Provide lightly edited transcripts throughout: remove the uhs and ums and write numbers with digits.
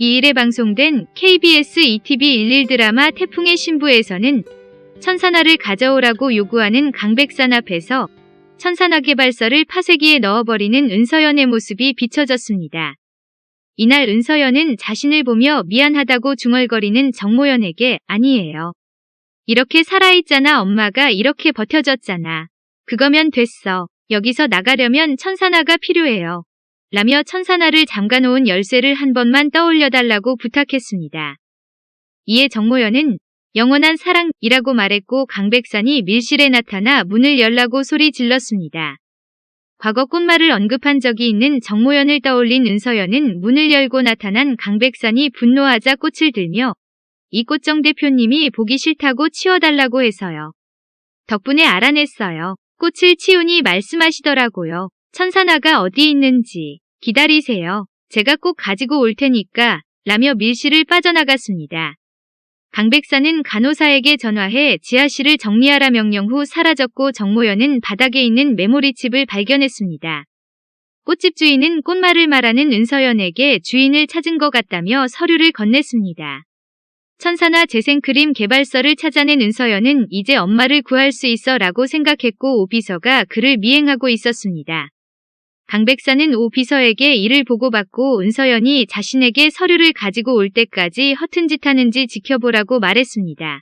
2일에 방송된 KBS ETV 11 드라마 태풍의 신부에서는 천사나를 가져오라고 요구하는 강백산 앞에서 천사나 개발서를 파쇄기에 넣어버리는 은서연의 모습이 비춰졌습니다. 이날 은서연은 자신을 보며 미안하다고 중얼거리는 정모연에게 아니에요. 이렇게 살아있잖아. 엄마가 이렇게 버텨줬잖아. 그거면 됐어. 여기서 나가려면 천사나가 필요해요. 라며 천사나를 잠가놓은 열쇠를 한 번만 떠올려달라고 부탁했습니다. 이에 정모연은 영원한 사랑이라고 말했고 강백산이 밀실에 나타나 문을 열라고 소리 질렀습니다. 과거 꽃말을 언급한 적이 있는 정모연을 떠올린 은서연은 문을 열고 나타난 강백산이 분노하자 꽃을 들며 이 꽃정 대표님이 보기 싫다고 치워달라고 해서요. 덕분에 알아냈어요. 꽃을 치우니 말씀하시더라고요. 천사나가 어디 있는지 기다리세요. 제가 꼭 가지고 올 테니까 라며 밀실을 빠져나갔습니다. 강백산은 간호사에게 전화해 지하실을 정리하라 명령 후 사라졌고 정모연은 바닥에 있는 메모리칩을 발견했습니다. 꽃집 주인은 꽃말을 말하는 은서연에게 주인을 찾은 것 같다며 서류를 건넸습니다. 천사나 재생크림 개발서를 찾아낸 은서연은 이제 엄마를 구할 수 있어 라고 생각했고 오비서가 그를 미행하고 있었습니다. 강백산은 오비서에게 이를 보고받고 은서연이 자신에게 서류를 가지고 올 때까지 허튼 짓 하는지 지켜보라고 말했습니다.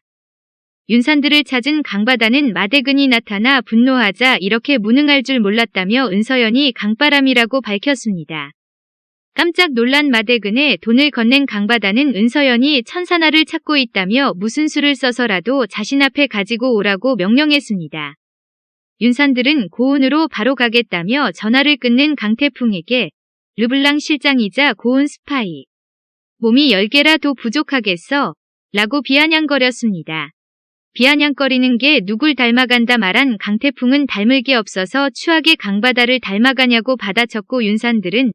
윤산들을 찾은 강바다는 마대근이 나타나 분노하자 이렇게 무능할 줄 몰랐다며 은서연이 강바람이라고 밝혔습니다. 깜짝 놀란 마대근에 돈을 건넨 강바다는 은서연이 천사나를 찾고 있다며 무슨 수를 써서라도 자신 앞에 가지고 오라고 명령했습니다. 윤산들은 고은으로 바로 가겠다며 전화를 끊는 강태풍에게 르블랑 실장이자 고은 스파이. 몸이 10개라도 부족하겠어? 라고 비아냥거렸습니다. 비아냥거리는 게 누굴 닮아간다 말한 강태풍은 닮을 게 없어서 추하게 강바다를 닮아가냐고 받아쳤고 윤산들은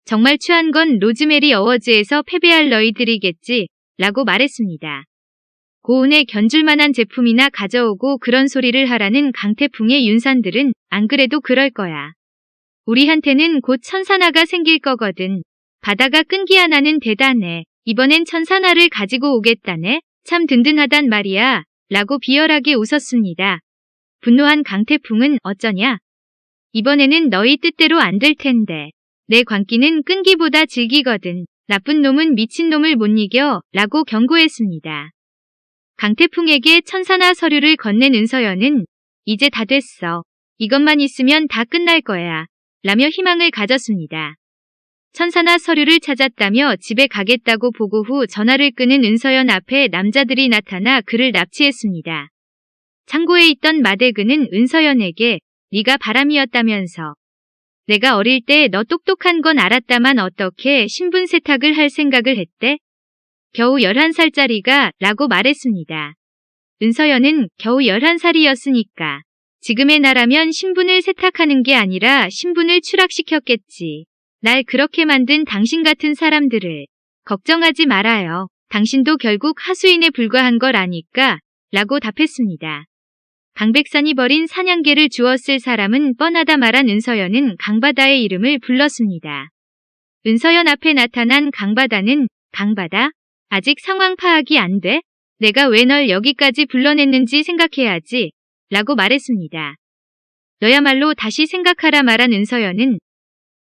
정말 추한 건 로즈메리 어워즈에서 패배할 너희들이겠지 라고 말했습니다. 고은에 견줄만한 제품이나 가져오고 그런 소리를 하라는 강태풍의 윤산들은 안 그래도 그럴 거야. 우리한테는 곧 천사나가 생길 거거든. 바다가 끈기 하나는 대단해. 이번엔 천사나를 가지고 오겠다네. 참 든든하단 말이야. 라고 비열하게 웃었습니다. 분노한 강태풍은 어쩌냐? 이번에는 너희 뜻대로 안 될 텐데. 내 광기는 끈기보다 질기거든. 나쁜 놈은 미친 놈을 못 이겨. 라고 경고했습니다. 강태풍에게 천사나 서류를 건넨 은서연은 이제 다 됐어. 이것만 있으면 다 끝날 거야. 라며 희망을 가졌습니다. 천사나 서류를 찾았다며 집에 가겠다고 보고 후 전화를 끊은 은서연 앞에 남자들이 나타나 그를 납치했습니다. 창고에 있던 마대근은 은서연에게 네가 바람이었다면서. 내가 어릴 때 너 똑똑한 건 알았다만 어떻게 신분 세탁을 할 생각을 했대? 겨우 11살짜리가 라고 말했습니다. 은서연은 겨우 11살이었으니까. 지금의 나라면 신분을 세탁하는 게 아니라 신분을 추락시켰겠지. 날 그렇게 만든 당신 같은 사람들을 걱정하지 말아요. 당신도 결국 하수인에 불과한 걸 아니까 라고 답했습니다. 강백산이 버린 사냥개를 주웠을 사람은 뻔하다 말한 은서연은 강바다의 이름을 불렀습니다. 은서연 앞에 나타난 강바다는 강바다? 아직 상황 파악이 안 돼? 내가 왜 널 여기까지 불러냈는지 생각해야지. 라고 말했습니다. 너야말로 다시 생각하라 말한 은서연은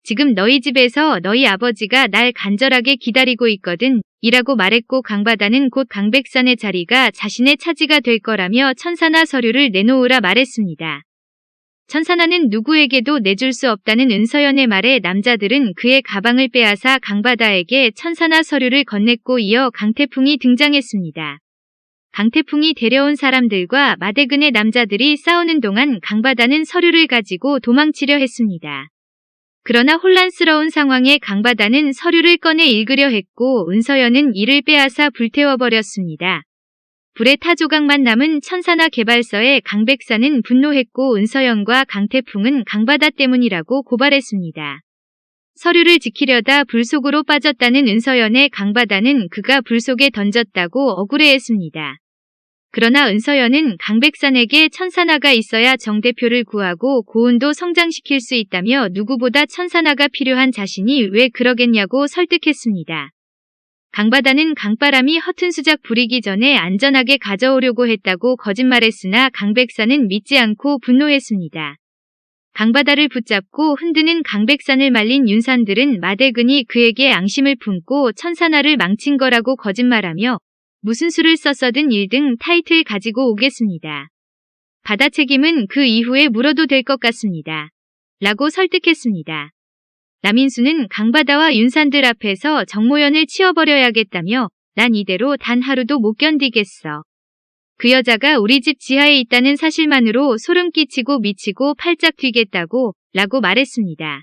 지금 너희 집에서 너희 아버지가 날 간절하게 기다리고 있거든. 이라고 말했고 강바다는 곧 강백산의 자리가 자신의 차지가 될 거라며 천사나 서류를 내놓으라 말했습니다. 천사나는 누구에게도 내줄 수 없다는 은서연의 말에 남자들은 그의 가방을 빼앗아 강바다에게 천사나 서류를 건넸고 이어 강태풍이 등장했습니다. 강태풍이 데려온 사람들과 마대근의 남자들이 싸우는 동안 강바다는 서류를 가지고 도망치려 했습니다. 그러나 혼란스러운 상황에 강바다는 서류를 꺼내 읽으려 했고 은서연은 이를 빼앗아 불태워버렸습니다. 불에 타 조각만 남은 천사나 개발서에 강백산은 분노했고 은서연과 강태풍은 강바다 때문이라고 고발했습니다. 서류를 지키려다 불 속으로 빠졌다는 은서연의 강바다는 그가 불 속에 던졌다고 억울해했습니다. 그러나 은서연은 강백산에게 천사나가 있어야 정 대표를 구하고 고은도 성장시킬 수 있다며 누구보다 천사나가 필요한 자신이 왜 그러겠냐고 설득했습니다. 강바다는 강바람이 허튼 수작 부리기 전에 안전하게 가져오려고 했다고 거짓말했으나 강백산은 믿지 않고 분노했습니다. 강바다를 붙잡고 흔드는 강백산을 말린 윤산들은 마대근이 그에게 앙심을 품고 천사나를 망친 거라고 거짓말하며 무슨 수를 썼어든 1등 타이틀 가지고 오겠습니다. 바다 책임은 그 이후에 물어도 될 것 같습니다. 라고 설득했습니다. 남인수는 강바다와 윤산들 앞에서 정모연을 치워버려야겠다며 난 이대로 단 하루도 못 견디겠어. 그 여자가 우리 집 지하에 있다는 사실만으로 소름 끼치고 미치고 팔짝 뛰겠다고 라고 말했습니다.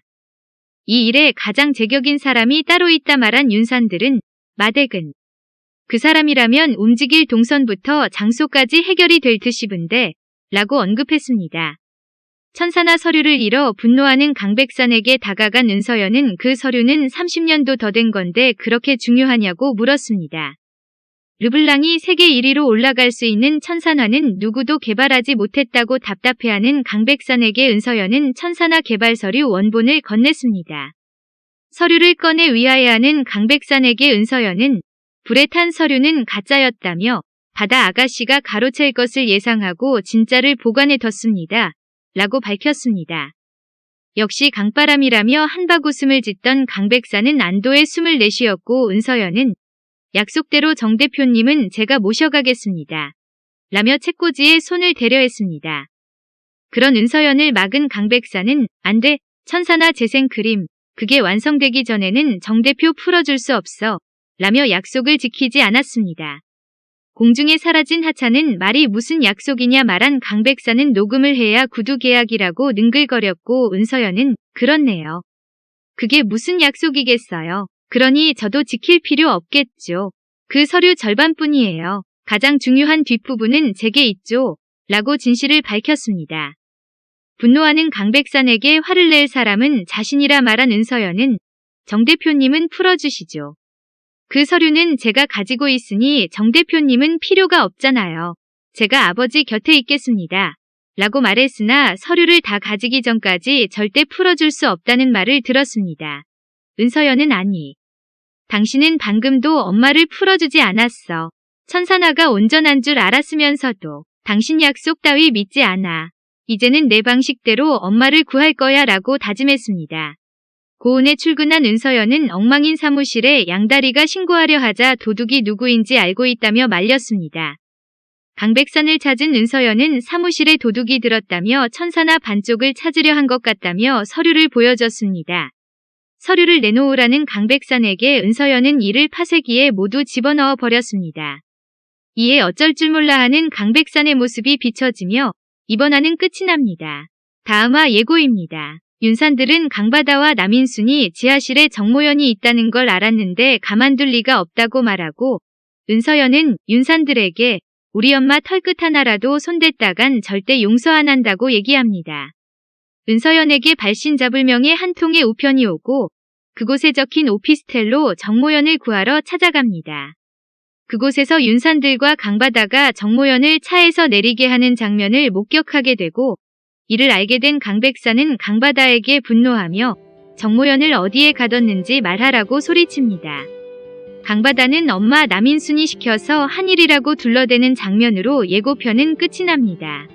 이 일에 가장 제격인 사람이 따로 있다 말한 윤산들은 마대근. 그 사람이라면 움직일 동선부터 장소까지 해결이 될 듯 싶은데 라고 언급했습니다. 천사나 서류를 잃어 분노하는 강백산에게 다가간 은서연은 그 서류는 30년도 더 된 건데 그렇게 중요하냐고 물었습니다. 르블랑이 세계 1위로 올라갈 수 있는 천산화는 누구도 개발하지 못했다고 답답해하는 강백산에게 은서연은 천산화 개발 서류 원본을 건넸습니다. 서류를 꺼내 위하해하는 강백산에게 은서연은 불에 탄 서류는 가짜였다며 바다 아가씨가 가로챌 것을 예상하고 진짜를 보관해뒀습니다. 라고 밝혔습니다. 역시 강바람이라며 한박 웃음을 짓던 강백산은 안도의 숨을 내쉬었고 은서연은 약속대로 정 대표님은 제가 모셔가겠습니다. 라며 책꽂이에 손을 대려 했습니다. 그런 은서연을 막은 강백산은 안 돼, 천사나 재생크림, 그게 완성되기 전에는 정 대표 풀어줄 수 없어. 라며 약속을 지키지 않았습니다. 공중에 사라진 하차는 말이 무슨 약속이냐 말한 강백산은 녹음을 해야 구두 계약이라고 능글거렸고 은서연은 그렇네요. 그게 무슨 약속이겠어요. 그러니 저도 지킬 필요 없겠죠. 그 서류 절반뿐이에요. 가장 중요한 뒷부분은 제게 있죠. 라고 진실을 밝혔습니다. 분노하는 강백산에게 화를 낼 사람은 자신이라 말한 은서연은 정 대표님은 풀어주시죠. 그 서류는 제가 가지고 있으니 정 대표님은 필요가 없잖아요. 제가 아버지 곁에 있겠습니다. 라고 말했으나 서류를 다 가지기 전까지 절대 풀어줄 수 없다는 말을 들었습니다. 은서연은 아니. 당신은 방금도 엄마를 풀어주지 않았어. 천사나가 온전한 줄 알았으면서도 당신 약속 따위 믿지 않아. 이제는 내 방식대로 엄마를 구할 거야 라고 다짐했습니다. 고은에 출근한 은서연은 엉망인 사무실에 양다리가 신고하려 하자 도둑이 누구인지 알고 있다며 말렸습니다. 강백산을 찾은 은서연은 사무실에 도둑이 들었다며 천사나 반쪽을 찾으려 한 것 같다며 서류를 보여줬습니다. 서류를 내놓으라는 강백산에게 은서연은 이를 파쇄기에 모두 집어넣어 버렸습니다. 이에 어쩔 줄 몰라 하는 강백산의 모습이 비춰지며 이번 화는 끝이 납니다. 다음 화 예고입니다. 윤산들은 강바다와 남인순이 지하실에 정모연이 있다는 걸 알았는데 가만둘 리가 없다고 말하고 은서연은 윤산들에게 우리 엄마 털끝 하나라도 손댔다간 절대 용서 안 한다고 얘기합니다. 은서연에게 발신잡을명의 한 통의 우편이 오고 그곳에 적힌 오피스텔로 정모연을 구하러 찾아갑니다. 그곳에서 윤산들과 강바다가 정모연을 차에서 내리게 하는 장면을 목격하게 되고 이를 알게 된 강백산은 강바다에게 분노하며 정모연을 어디에 가뒀는지 말하라고 소리칩니다. 강바다는 엄마 남인순이 시켜서 한일이라고 둘러대는 장면으로 예고편은 끝이 납니다.